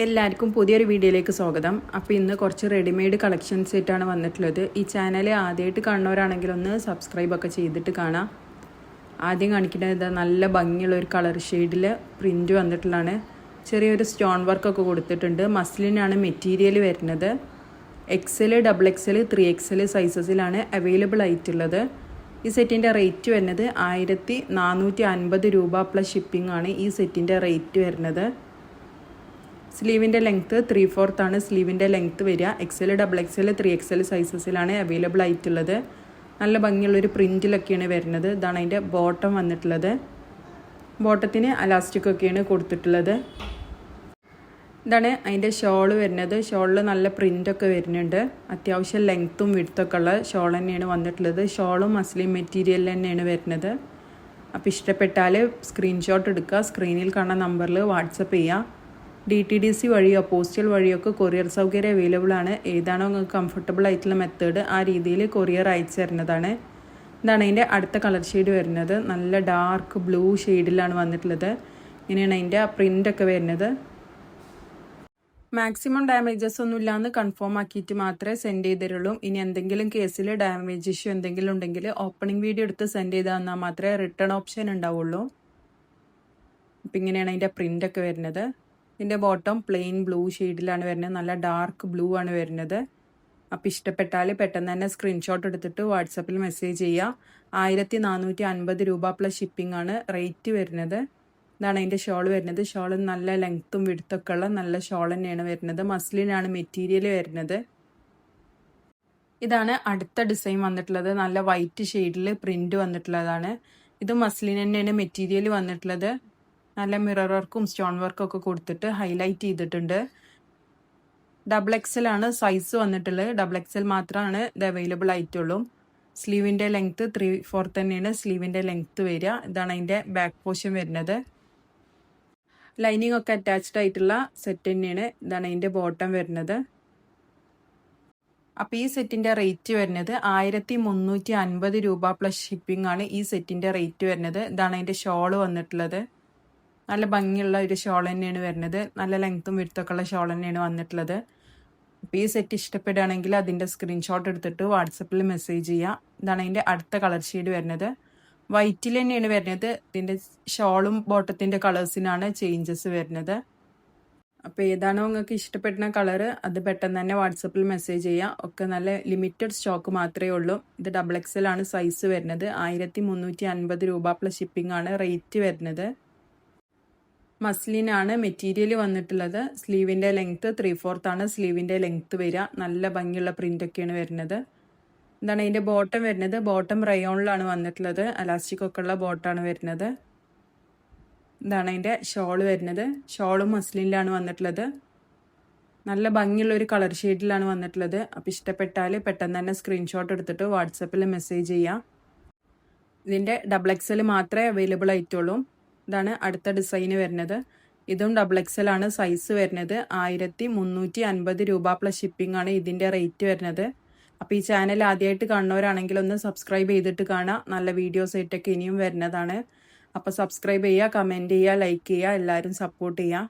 എല്ലാവർക്കും പുതിയൊരു വീഡിയോയിലേക്ക് സ്വാഗതം. അപ്പോൾ ഇന്ന് കുറച്ച് റെഡിമെയ്ഡ് കളക്ഷൻസ് ആയിട്ടാണ് വന്നിട്ടുള്ളത്. ഈ ചാനൽ ആദ്യമായിട്ട് കാണുന്നവരാണെങ്കിൽ ഒന്ന് സബ്സ്ക്രൈബ് ഒക്കെ ചെയ്തിട്ട് കാണാം. ആദ്യം കാണിക്കുന്നത് നല്ല ഭംഗിയുള്ള ഒരു കളർ ഷെയ്ഡിൽ പ്രിൻറ്റ് വന്നിട്ടുള്ളതാണ്. ചെറിയൊരു സ്റ്റോൺ വർക്കൊക്കെ കൊടുത്തിട്ടുണ്ട്. മസ്ലിനാണ് മെറ്റീരിയൽ വരുന്നത്. XL, XXL, 3XL സൈസസിലാണ് അവൈലബിൾ ആയിട്ടുള്ളത്. ഈ സെറ്റിൻ്റെ റേറ്റ് വരുന്നത് 1450 രൂപ പ്ലസ് ഷിപ്പിംഗ് ആണ് ഈ സെറ്റിൻ്റെ റേറ്റ് വരുന്നത്. സ്ലീവിൻ്റെ ലെങ്ത്ത് 3/4 ആണ് സ്ലീവിൻ്റെ ലെങ്ത്ത് വരിക. XL, XXL, 3XL സൈസസിലാണ് അവൈലബിൾ ആയിട്ടുള്ളത്. നല്ല ഭംഗിയുള്ളൊരു പ്രിൻറ്റിലൊക്കെയാണ് വരുന്നത്. ഇതാണ് അതിൻ്റെ ബോട്ടം വന്നിട്ടുള്ളത്. ബോട്ടത്തിന് അലാസ്റ്റിക്കൊക്കെയാണ് കൊടുത്തിട്ടുള്ളത്. ഇതാണ് അതിൻ്റെ ഷോള് വരുന്നത്. ഷോളിൽ നല്ല പ്രിൻ്റൊക്കെ വരുന്നുണ്ട്. അത്യാവശ്യം ലെങ്ത്തും വിഡ്ത്തൊക്കെ ഉള്ള ഷോൾ തന്നെയാണ് വന്നിട്ടുള്ളത്. ഷോളും മസ്ലിൻ മെറ്റീരിയൽ തന്നെയാണ് വരുന്നത്. അപ്പോൾ ഇഷ്ടപ്പെട്ടാൽ സ്ക്രീൻഷോട്ട് എടുക്കുക. സ്ക്രീനിൽ കാണുന്ന നമ്പറിൽ വാട്സപ്പ് ചെയ്യുക. DTDC വഴിയോ പോസ്റ്റൽ വഴിയൊക്കെ കൊറിയർ സൗകര്യം അവൈലബിൾ ആണ്. ഏതാണോ നിങ്ങൾക്ക് കംഫർട്ടബിൾ ആയിട്ടുള്ള മെത്തേഡ് ആ രീതിയിൽ കൊറിയർ അയച്ചു തരുന്നതാണ്. ഇതാണ് അതിൻ്റെ അടുത്ത കളർ ഷെയ്ഡ് വരുന്നത്. നല്ല ഡാർക്ക് ബ്ലൂ ഷെയ്ഡിലാണ് വന്നിട്ടുള്ളത്. ഇങ്ങനെയാണ് അതിൻ്റെ പ്രിൻ്റൊക്കെ വരുന്നത്. മാക്സിമം ഡാമേജസ് ഒന്നും ഇല്ലാന്ന് കൺഫേം ആക്കിയിട്ട് മാത്രമേ സെൻഡ് ചെയ്ത് തരുള്ളൂ. ഇനി എന്തെങ്കിലും കേസിൽ ഡാമേജ് ഇഷ്യൂ എന്തെങ്കിലും ഉണ്ടെങ്കിൽ ഓപ്പണിംഗ് വീഡിയോ എടുത്ത് സെൻഡ് ചെയ്ത് തന്നാൽ മാത്രമേ റിട്ടേൺ ഓപ്ഷൻ ഉണ്ടാവുള്ളൂ. അപ്പം ഇങ്ങനെയാണ് അതിൻ്റെ പ്രിൻ്റൊക്കെ വരുന്നത്. ഇതിൻ്റെ ബോട്ടം പ്ലെയിൻ ബ്ലൂ ഷെയ്ഡിലാണ് വരുന്നത്. നല്ല ഡാർക്ക് ബ്ലൂ ആണ് വരുന്നത്. അപ്പോൾ ഇഷ്ടപ്പെട്ടാൽ പെട്ടെന്ന് തന്നെ സ്ക്രീൻഷോട്ട് എടുത്തിട്ട് വാട്സപ്പിൽ മെസ്സേജ് ചെയ്യുക. 1450 രൂപ പ്ലസ് ഷിപ്പിംഗ് ആണ് റേറ്റ് വരുന്നത്. ഇതാണ് അതിൻ്റെ ഷോൾ വരുന്നത്. ഷോൾ നല്ല ലെങ്ത്തും വിഡ്ത്തൊക്കെ ഉള്ള നല്ല ഷോൾ തന്നെയാണ് വരുന്നത്. മസ്ലിനാണ് മെറ്റീരിയൽ വരുന്നത്. ഇതാണ് അടുത്ത ഡിസൈൻ വന്നിട്ടുള്ളത്. നല്ല വൈറ്റ് ഷെയ്ഡിൽ പ്രിൻ്റ് വന്നിട്ടുള്ളതാണ്. ഇത് മസ്ലിൻ തന്നെയാണ് മെറ്റീരിയൽ വന്നിട്ടുള്ളത്. നല്ല മിറർ വർക്കും സ്റ്റോൺ വർക്കും ഒക്കെ കൊടുത്തിട്ട് ഹൈലൈറ്റ് ചെയ്തിട്ടുണ്ട്. XXL ആണ് സൈസ് വന്നിട്ടുള്ളത്. XXL മാത്രമാണ് ഇത് അവൈലബിൾ ആയിട്ടുള്ളൂ. സ്ലീവിൻ്റെ ലെങ്ത്ത് 3/4 തന്നെയാണ് സ്ലീവിൻ്റെ ലെങ്ത്ത് വരിക. ഇതാണ് അതിൻ്റെ ബാക്ക് പോർഷൻ വരുന്നത്. ലൈനിങ് ഒക്കെ അറ്റാച്ച്ഡ് ആയിട്ടുള്ള സെറ്റ് തന്നെയാണ്. ഇതാണ് അതിൻ്റെ ബോട്ടം വരുന്നത്. അപ്പോൾ ഈ സെറ്റിൻ്റെ റേറ്റ് വരുന്നത് 1350 രൂപ പ്ലസ് ഷിപ്പിംഗ് ആണ് ഈ സെറ്റിൻ്റെ റേറ്റ് വരുന്നത്. ഇതാണ് അതിൻ്റെ ഷോള് വന്നിട്ടുള്ളത്. നല്ല ഭംഗിയുള്ള ഒരു ഷോൾ തന്നെയാണ് വരുന്നത്. നല്ല ലെങ്ത്തും വിഡ്ത്തൊക്കെ ഉള്ള ഷോൾ തന്നെയാണ് വന്നിട്ടുള്ളത്. അപ്പോൾ ഈ സെറ്റ് ഇഷ്ടപ്പെടുകയാണെങ്കിൽ അതിൻ്റെ സ്ക്രീൻഷോട്ട് എടുത്തിട്ട് വാട്സപ്പിൽ മെസ്സേജ് ചെയ്യുക. ഇതാണ് അതിൻ്റെ അടുത്ത കളർ ഷെയ്ഡ് വരുന്നത്. വൈറ്റിൽ തന്നെയാണ് വരുന്നത്. ഇതിൻ്റെ ഷോളും ബോട്ടത്തിൻ്റെ കളേഴ്സിനാണ് ചേഞ്ചസ് വരുന്നത്. അപ്പോൾ ഏതാണോ നിങ്ങൾക്ക് ഇഷ്ടപ്പെടുന്ന കളറ് അത് പെട്ടെന്ന് തന്നെ വാട്സപ്പിൽ മെസ്സേജ് ചെയ്യുക. ഒക്കെ നല്ല ലിമിറ്റഡ് സ്റ്റോക്ക് മാത്രമേ ഉള്ളൂ. ഇത് XXL ആണ് സൈസ് വരുന്നത്. 1350 രൂപ പ്ലസ് ഷിപ്പിംഗ് ആണ് റേറ്റ് വരുന്നത്. മസ്ലിനാണ് മെറ്റീരിയൽ വന്നിട്ടുള്ളത്. സ്ലീവിൻ്റെ ലെങ്ത്ത് 3/4 ആണ് സ്ലീവിൻ്റെ ലെങ്ത്ത് വരിക. നല്ല ഭംഗിയുള്ള പ്രിൻ്റൊക്കെയാണ് വരുന്നത്. ഇതാണ് അതിൻ്റെ ബോട്ടം വരുന്നത്. ബോട്ടം റയോണിലാണ് വന്നിട്ടുള്ളത്. അലാസ്റ്റിക് ഒക്കെ ഉള്ള ബോട്ടാണ് വരുന്നത്. ഇതാണ് അതിൻ്റെ ഷോൾ വരുന്നത്. ഷോളും മസ്ലിനിലാണ് വന്നിട്ടുള്ളത്. നല്ല ഭംഗിയുള്ള ഒരു കളർ ഷെയ്ഡിലാണ് വന്നിട്ടുള്ളത്. അപ്പോൾ ഇഷ്ടപ്പെട്ടാൽ പെട്ടെന്ന് തന്നെ സ്ക്രീൻഷോട്ട് എടുത്തിട്ട് വാട്സപ്പിൽ മെസ്സേജ് ചെയ്യാം. ഇതിൻ്റെ XXL മാത്രമേ അവൈലബിൾ ആയിട്ടുള്ളൂ. ഇതാണ് അടുത്ത ഡിസൈന് വരുന്നത്. ഇതും XXL ആണ് സൈസ് വരുന്നത്. 1350 രൂപ പ്ലസ് ഷിപ്പിംഗ് ആണ് ഇതിൻ്റെ റേറ്റ് വരുന്നത്. അപ്പോൾ ഈ ചാനൽ ആദ്യമായിട്ട് കാണുന്നവരാണെങ്കിൽ ഒന്ന് സബ്സ്ക്രൈബ് ചെയ്തിട്ട് കാണാം. നല്ല വീഡിയോസ് ആയിട്ടൊക്കെ ഇനിയും വരുന്നതാണ്. അപ്പോൾ സബ്സ്ക്രൈബ് ചെയ്യുക, കമൻറ്റ് ചെയ്യുക, ലൈക്ക് ചെയ്യുക. എല്ലാവരും സപ്പോർട്ട് ചെയ്യുക.